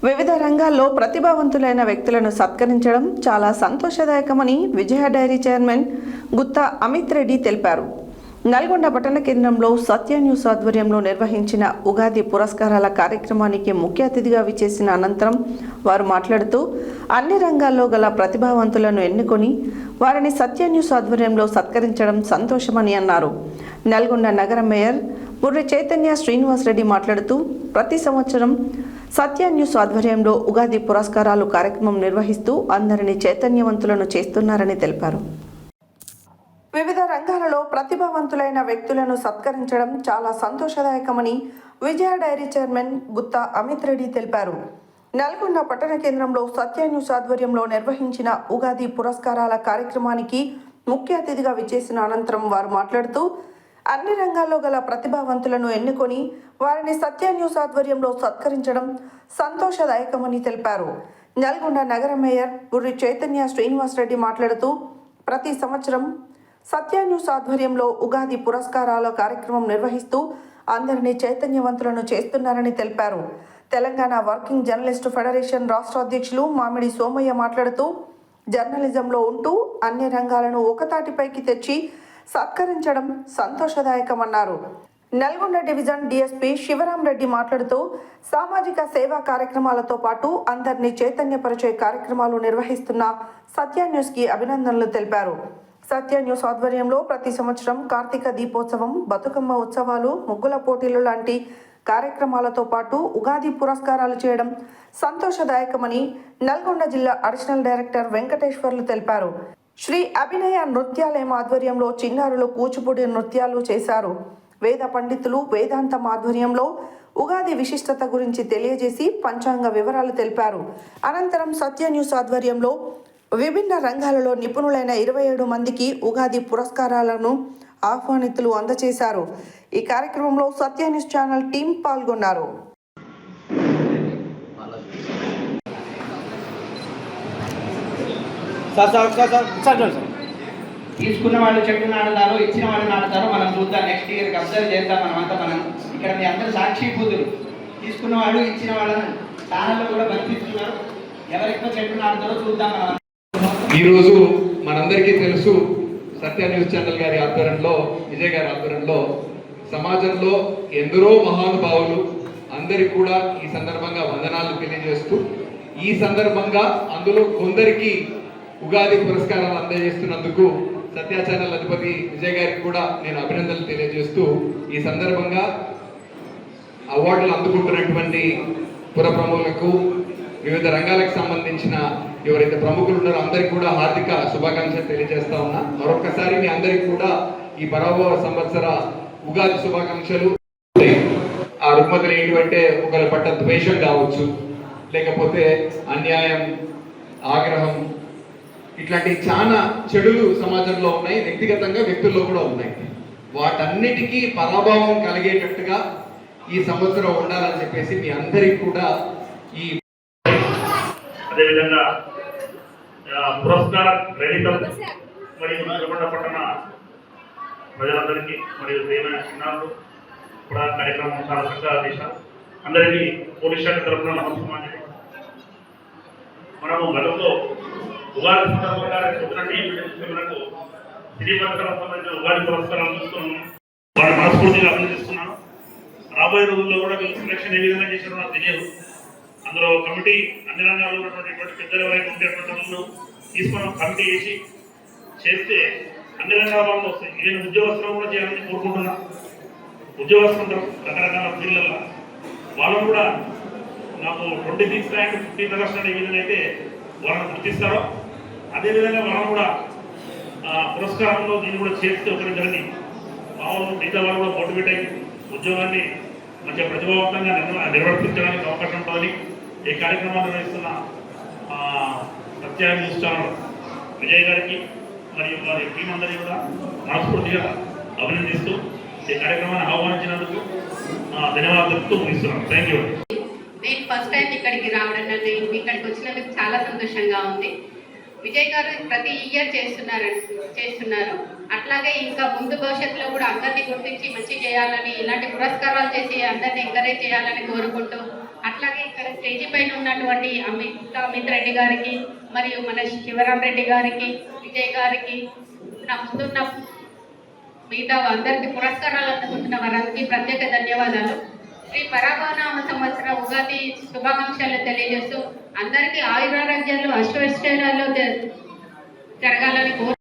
వివిధ రంగాల్లో ప్రతిభావంతులైన వ్యక్తులను సత్కరించడం చాలా సంతోషదాయకమని విజయ డైరీ చైర్మన్ గుత్తా అమిత్ రెడ్డి తెలిపారు. నల్గొండ పట్టణ కేంద్రంలో సత్య న్యూస్ ఆధ్వర్యంలో నిర్వహించిన ఉగాది పురస్కారాల కార్యక్రమానికి ముఖ్య అతిథిగా విచ్చేసిన అనంతరం వారు మాట్లాడుతూ అన్ని రంగాల్లో గల ప్రతిభావంతులను ఎన్నుకొని వారిని సత్య న్యూస్ ఆధ్వర్యంలో సత్కరించడం సంతోషమని అన్నారు. నల్గొండ నగర మేయర్ బుర్రి చైతన్య శ్రీనివాస్ రెడ్డి మాట్లాడుతూ ప్రతి సంవత్సరం సత్య న్యూస్ ఆధ్వర్యంలో ఉగాది పురస్కారాలు కార్యక్రమం నిర్వహిస్తూ అందరినీ చైతన్యవంతులను చేస్తున్నారని తెలిపారు. వివిధ రంగాలలో ప్రతిభావంతులైన వ్యక్తులను సత్కరించడం చాలా సంతోషదాయకమని విజయ డైరీ చైర్మన్ గుత్తా అమిత్ రెడ్డి తెలిపారు. నల్గొండ పట్టణ కేంద్రంలో సత్య న్యూస్ ఆధ్వర్యంలో నిర్వహించిన ఉగాది పురస్కారాల కార్యక్రమానికి ముఖ్య అతిథిగా విచ్చేసిన అనంతరం వారు మాట్లాడుతూ అన్ని రంగాల్లో గల ప్రతిభావంతులను ఎన్నుకొని వారిని సత్య న్యూస్ ఆధ్వర్యంలో సత్కరించడం సంతోషదాయకమని తెలిపారు. నల్గొండ నగర మేయర్ బుర్రి చైతన్య శ్రీనివాస్ రెడ్డి మాట్లాడుతూ ప్రతి సంవత్సరం సత్య న్యూస్ ఆధ్వర్యంలో ఉగాది పురస్కారాల కార్యక్రమం నిర్వహిస్తూ అందరినీ చైతన్యవంతులను చేస్తున్నారని తెలిపారు. తెలంగాణ వర్కింగ్ జర్నలిస్టు ఫెడరేషన్ రాష్ట్ర అధ్యక్షులు మామిడి సోమయ్య మాట్లాడుతూ జర్నలిజంలో ఉంటూ అన్ని రంగాలను ఒకతాటిపైకి తెచ్చి సత్కరించడం సంతోషదాయకమన్నారు. నల్గొండ డివిజన్ డిఎస్పీ శివరాం రెడ్డి మాట్లాడుతూ సామాజిక సేవా కార్యక్రమాలతో పాటు అందరినీ చైతన్యపరిచే కార్యక్రమాలు నిర్వహిస్తున్న సత్య న్యూస్కి అభినందనలు తెలిపారు. సత్య న్యూస్ ఆధ్వర్యంలో ప్రతి సంవత్సరం కార్తీక దీపోత్సవం, బతుకమ్మ ఉత్సవాలు, ముగ్గుల పోటీలు లాంటి కార్యక్రమాలతో పాటు ఉగాది పురస్కారాలు చేయడం సంతోషదాయకమని నల్గొండ జిల్లా అడిషనల్ డైరెక్టర్ వెంకటేశ్వర్లు తెలిపారు. శ్రీ అభినయ నృత్యాలయం ఆధ్వర్యంలో చిన్నారులు కూచిపూడి నృత్యాలు చేశారు. వేద పండితులు వేదాంతం ఆధ్వర్యంలో ఉగాది విశిష్టత గురించి తెలియజేసి పంచాంగ వివరాలు తెలిపారు. అనంతరం సత్య న్యూస్ ఆధ్వర్యంలో విభిన్న రంగాలలో నిపుణులైన 27 మందికి ఉగాది పురస్కారాలను ఆహ్వానితులు అందజేశారు. ఈ కార్యక్రమంలో సత్య న్యూస్ ఛానల్ టీం పాల్గొన్నారు. తీసుకున్న వాళ్ళు చెట్టు నాటుతారో ఇచ్చిన వాళ్ళు నాటుతారో మనం చూద్దాం. నెక్స్ట్ ఇయర్కి అబ్జర్వ్ చేద్దాం. మనం ఇక్కడ మీ అందరూ సాక్షిభూతులు. తీసుకున్న వాళ్ళు ఇచ్చిన వాళ్ళని ఛానల్లో కూడా కనిపిస్తున్నారు. ఎవరు ఎక్కువ చెట్టు నాటుతారో చూద్దాం. మనం ఈరోజు మనందరికీ తెలుసు సత్య న్యూస్ ఛానల్ గారి ఆధ్వర్యంలో, విజయ్ గారి ఆధ్వర్యంలో సమాజంలో ఎందరో మహానుభావులు అందరికి కూడా ఈ సందర్భంగా వందనాలు తెలియజేస్తూ, ఈ సందర్భంగా అందులో కొందరికి ఉగాది పురస్కారాలు అందజేస్తున్నందుకు సత్య ఛానల్ అధిపతి విజయ్ గారికి కూడా నేను అభినందనలు తెలియజేస్తూ, ఈ సందర్భంగా అవార్డులు అందుకుంటున్నటువంటి పుర ప్రముఖులకు, వివిధ రంగాలకు సంబంధించిన ఎవరైతే ప్రముఖులు ఉన్నారో అందరికి కూడా హార్దిక శుభాకాంక్షలు తెలియజేస్తా ఉన్నా. మరొకసారి మీ అందరికి కూడా ఈ పరాభవ సంవత్సర ఉగాది శుభాకాంక్షలు. ఆ రుగ్మతలు ఏంటంటే ఒకరి పట్ల ద్వేషం కావచ్చు, లేకపోతే అన్యాయం, ఆగ్రహం, ఇట్లాంటి చాలా చెడులు సమాజంలో ఉన్నాయి, వ్యక్తిగతంగా వ్యక్తుల్లో కూడా ఉన్నాయి. వాటన్నిటికీ పరాభావం కలిగేటట్టుగా ఈ సంవత్సరం ఉండాలని చెప్పేసి మీ అందరికి కూడా ఈ అదేవిధంగా పురస్కార గ్రహీతలు మరియు నల్గొండ పట్టణ ప్రజలందరికీ మరియు దేవైన చిన్నారులు కూడా కార్యక్రమం చాలా చక్కగా చేశారు. అందరికీ పోలీస్ శాఖ తరఫున నమస్కారం. మనము గతంలో ఉగాది సందర్భంగా మనకు సిరివర్గాలకు సంబంధించిన ఉగాది పురస్కారాలు చూస్తున్నాము. వాళ్ళు మనస్ఫూర్తిగా అభినందిస్తున్నాను. రాబోయే రోజుల్లో కూడా వీళ్ళు సెలక్షన్ ఏ విధంగా చేశారో నాకు తెలియదు. అందులో కమిటీ అన్ని రంగాల్లో ఉన్నటువంటి పెద్దల వైపు ఉండేటువంటి వాళ్ళు తీసుకున్న కమిటీ చేస్తే అన్ని రంగాల వాళ్ళు వస్తాయి. నేను ఉద్యోగస్తులు కూడా చేయాలని కోరుకుంటున్నా. ఉద్యోగస్తులు రకరకాల ఫీల్డ్లలో వాళ్ళు కూడా నాకు 26 ర్యాంక్ 15th ఆగస్టు ఏ విధంగా అయితే వాళ్ళని గుర్తిస్తారో అదేవిధంగా వాళ్ళు కూడా పురస్కారంలో దీన్ని కూడా చేస్తే ఒకరిద్దరిని మామూలు మిగతా వాళ్ళు కూడా మోటివేట్ అయ్యి ఉద్యోగాన్ని మంచిగా ప్రతిభావంతంగా నిర్వర్తించడానికి అవకాశం ఉంటుందని ఈ కార్యక్రమాన్ని నిర్వహిస్తున్న సత్య న్యూస్ ఛానల్ విజయ్ గారికి మరియు వారి టీం అందరినీ కూడా మనస్ఫూర్తిగా అభినందిస్తూ ఈ కార్యక్రమాన్ని ఆహ్వానించినందుకు ధన్యవాదాలు తెలుపుతూ ముగిస్తున్నాను. Thank you. నేను ఫస్ట్ టైం ఇక్కడికి రావడం, నేను ఇక్కడికి వచ్చినందుకు చాలా సంతోషంగా ఉంది. విజయ్ గారు ప్రతి ఇయర్ చేస్తున్నారు. అట్లాగే ఇంకా ముందు భవిష్యత్తులో కూడా అందరినీ గుర్తించి మంచి చేయాలని, ఇలాంటి పురస్కారాలు చేసి అందరినీ ఎంకరేజ్ చేయాలని కోరుకుంటూ, అట్లాగే ఇక్కడ స్టేజీ పైన ఉన్నటువంటి అమిత్ రెడ్డి గారికి మరియు మన శివరాం రెడ్డి గారికి, విజయ్ గారికి, నా ముందున్న మిగతా అందరికీ పురస్కారాలు అందుకుంటున్న వారందరికీ ప్రత్యేక ధన్యవాదాలు. శ్రీ పరాభవనామ సంవత్సర ఉగాది శుభాకాంక్షలు తెలియజేస్తూ అందరికీ ఆయురారోగ్యాలు, అశ్వైశ్వర్యాలు జరగాలని కోరు